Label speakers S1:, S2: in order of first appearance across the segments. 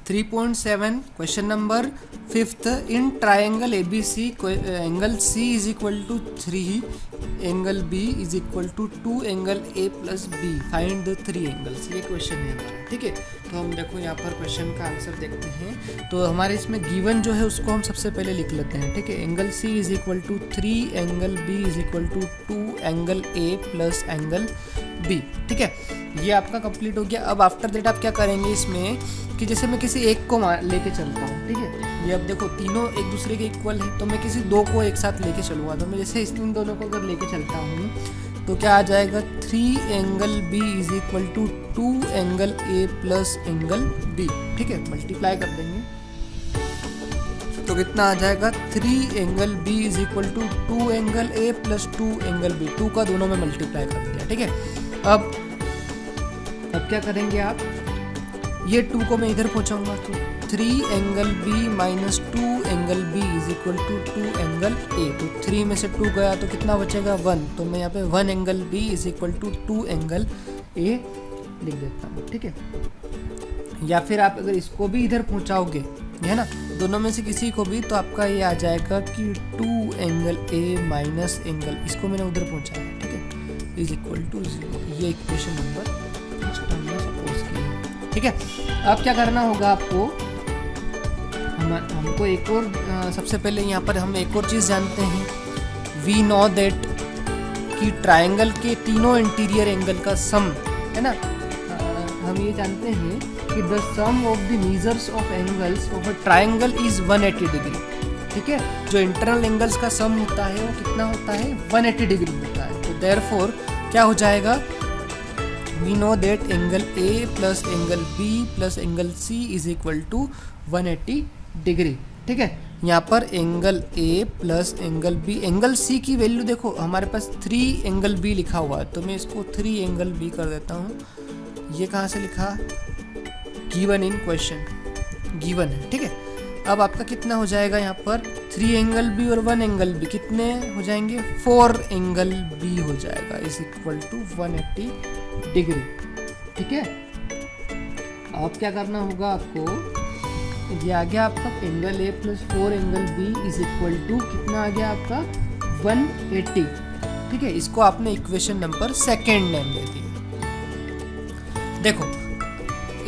S1: 3.7 question number 5th in triangle ABC angle C is equal to 3 angle B is equal to 2 angle A plus B find the 3 angles. ये question है हमारा, ठीक है। तो हम देखो यहाँ पर क्वेश्चन का आंसर देखते हैं। तो हमारे इसमें गिवन जो है उसको हम सबसे पहले लिख लेते हैं, ठीक है। Angle C is equal to 3 angle B is equal to 2 angle A plus angle B, ठीक है। ये आपका कंप्लीट हो गया। अब आफ्टर दैट आप क्या करेंगे इसमें कि जैसे मैं किसी एक को लेके चलता हूँ, ठीक है। ये अब देखो तीनों एक दूसरे के इक्वल है, तो मैं किसी दो को एक साथ लेके चलूँगा। तो मैं जैसे इन दोनों को अगर लेके चलता हूँ तो क्या आ जाएगा, 3 angle B is equal to 2 angle A plus angle B, ठीक है। मल्टीप्लाई कर देंगे तो कितना आ जाएगा, 3 angle B is equal to 2 angle A plus 2 angle B। 2 का दोनों में मल्टीप्लाई कर दिया, ठीक है। अब क्या करेंगे आप, ये 2 को मैं इधर पहुंचाऊंगा तो 3 angle B minus 2 angle B is equal to 2 angle A। तो 3 में से 2 गया तो कितना बचेगा, 1। तो मैं यहाँ पे 1 angle B is equal to 2 angle A लिख देता हूँ, ठीक है। या फिर आप अगर इसको भी इधर पहुंचाओगे, है ना, दोनों में से किसी को भी, तो आपका ये आ जाएगा कि 2 एंगल A माइनस एंगल, इसको मैंने उधर पहुंचाया, ठीक है, इज इक्वल टू 0। ये इक्वेशन नंबर सपोज की, ठीक है। अब क्या करना होगा आपको, हमको एक और सबसे पहले यहाँ पर हम एक और चीज़ जानते हैं। वी नो दैट कि ट्रायंगल के तीनों इंटीरियर एंगल का सम, है ना, हम ये जानते हैं कि the sum of the measures of angles of a triangle is 180 degree, ठीक है। जो इंटरनल एंगल्स का सम होता है वो कितना होता है, 180 डिग्री होता है। तो देयरफॉर क्या हो जाएगा, we know that angle A plus angle B plus angle C is equal to 180 degree, ठीक है। यहाँ पर angle A plus angle B, angle C की वैल्यू देखो हमारे पास 3 एंगल B लिखा हुआ है, तो मैं इसको 3 एंगल B कर देता हूँ। ये कहाँ से लिखा, गिवन इन क्वेश्चन, गिवन है, ठीक है। अब आपका कितना हो जाएगा यहाँ पर, 3 एंगल B और 1 एंगल B कितने हो जाएंगे, 4 एंगल B हो जाएगा इज इक्वल टू 180 डिग्री, ठीक है। अब क्या करना होगा आपको, ये आ गया आपका angle A plus 4 angle B is equal to कितना आ गया आपका 180, ठीक है। इसको आपने इक्वेशन नंबर 2 नेम दे दिया। देखो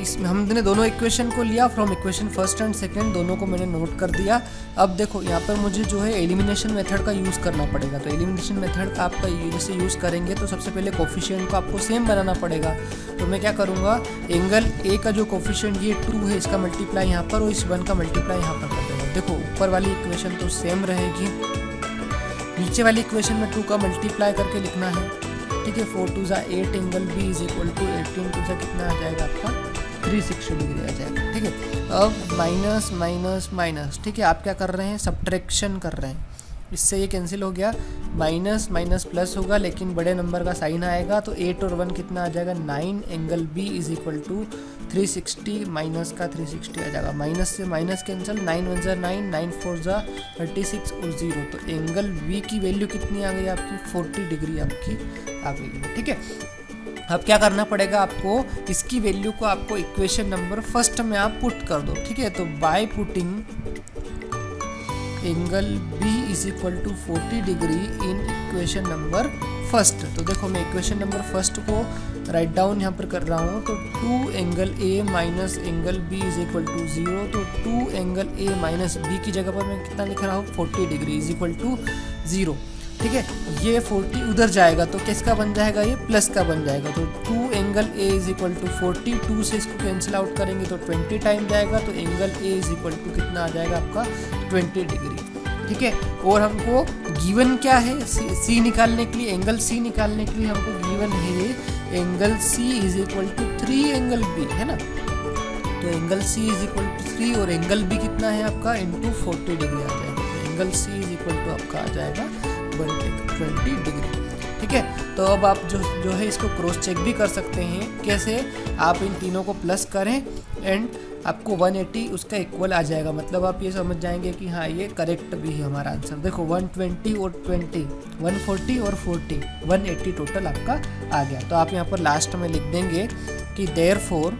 S1: इसमें हमने दोनों इक्वेशन को लिया, from equation 1st and 2nd दोनों को मैंने नोट कर दिया। अब देखो यहाँ पर मुझे जो है एलिमिनेशन मेथड का यूज़ करना पड़ेगा। तो एलिमिनेशन मेथड का आपका जैसे यूज़ करेंगे तो सबसे पहले कोफिशिएंट को आपको सेम बनाना पड़ेगा। तो मैं क्या करूँगा, एंगल A का जो कोफिशिएंट ये 2 है, इसका मल्टीप्लाई यहाँ पर और इस 1 का मल्टीप्लाई यहाँ पर कर देगा। देखो ऊपर वाली इक्वेशन तो सेम रहेगी, नीचे वाली इक्वेशन में 2 का मल्टीप्लाई करके लिखना है, ठीक है। 4 2 ज़ा 8 angle B is equal to 18 2 ज़ा कितना आ जाएगा आपका 360 डिग्री आ जाएगा, ठीक है। अब माइनस माइनस माइनस, ठीक है। आप क्या कर रहे हैं, सब्ट्रैक्शन कर रहे हैं, इससे ये कैंसिल हो गया, माइनस माइनस प्लस होगा लेकिन बड़े नंबर का साइन आएगा। तो 8 और 1 कितना आ जाएगा, 9 angle B is equal to 360 minus का 360 आ जाएगा। माइनस से माइनस कैंसिल, 9 1 ज़ा 9, 9 4 ज़ा 36 और 0। तो एंगल B की वैल्यू कितनी आ गई आपकी, 40 डिग्री आपकी आ गई है, ठीक है। अब क्या करना पड़ेगा आपको, इसकी वैल्यू को आपको इक्वेशन नंबर 1st में आप पुट कर दो, ठीक है। तो by putting angle B is equal to 40 degree in equation number 1st। तो देखो मैं इक्वेशन नंबर 1st को राइट डाउन यहाँ पर कर रहा हूँ। तो 2 angle A minus angle B is equal to 0। तो 2 एंगल A माइनस B की जगह पर मैं कितना लिख रहा हूँ, 40 डिग्री इज इक्वल टू 0, ठीक है। ये 40 उधर जाएगा तो किसका बन जाएगा, ये प्लस का बन जाएगा। तो 2 angle A is equal to 40, 2 से इसको कैंसिल आउट करेंगे तो 20 टाइम जाएगा। तो angle A is equal to कितना आ जाएगा आपका 20 डिग्री, ठीक है। और हमको गिवन क्या है, C निकालने के लिए, एंगल C निकालने के लिए हमको गिवन है angle C is equal to 3 angle B, है ना। तो angle C is equal to 3 और एंगल B कितना है आपका, इंटू 40 डिग्री आ जाएगा। तो angle C is equal to आपका आ जाएगा 120 डिग्री, ठीक है। तो अब आप जो है इसको क्रॉस चेक भी कर सकते हैं। कैसे, आप इन तीनों को प्लस करें एंड आपको 180 उसका इक्वल आ जाएगा। मतलब आप ये समझ जाएंगे कि हाँ ये करेक्ट भी है हमारा आंसर। देखो 120 और 20, 140 और 40, 180 टोटल आपका आ गया। तो आप यहाँ पर लास्ट में लिख देंगे कि therefore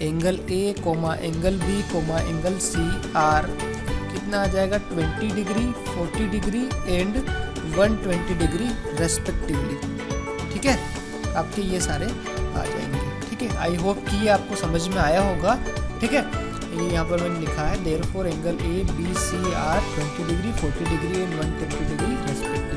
S1: angle A comma angle B comma angle C are कितना आ जाएगा 20 degree, 40 degree and 120 degree respectively. ठीक है, आपके ये सारे आ जाएंगे। ठीक है, आई होप कि ये आपको समझ में आया होगा। ठीक है, ये यहाँ पर मैंने लिखा है therefore angle A B C are 20 degree, 40 degree and 120 degree respectively.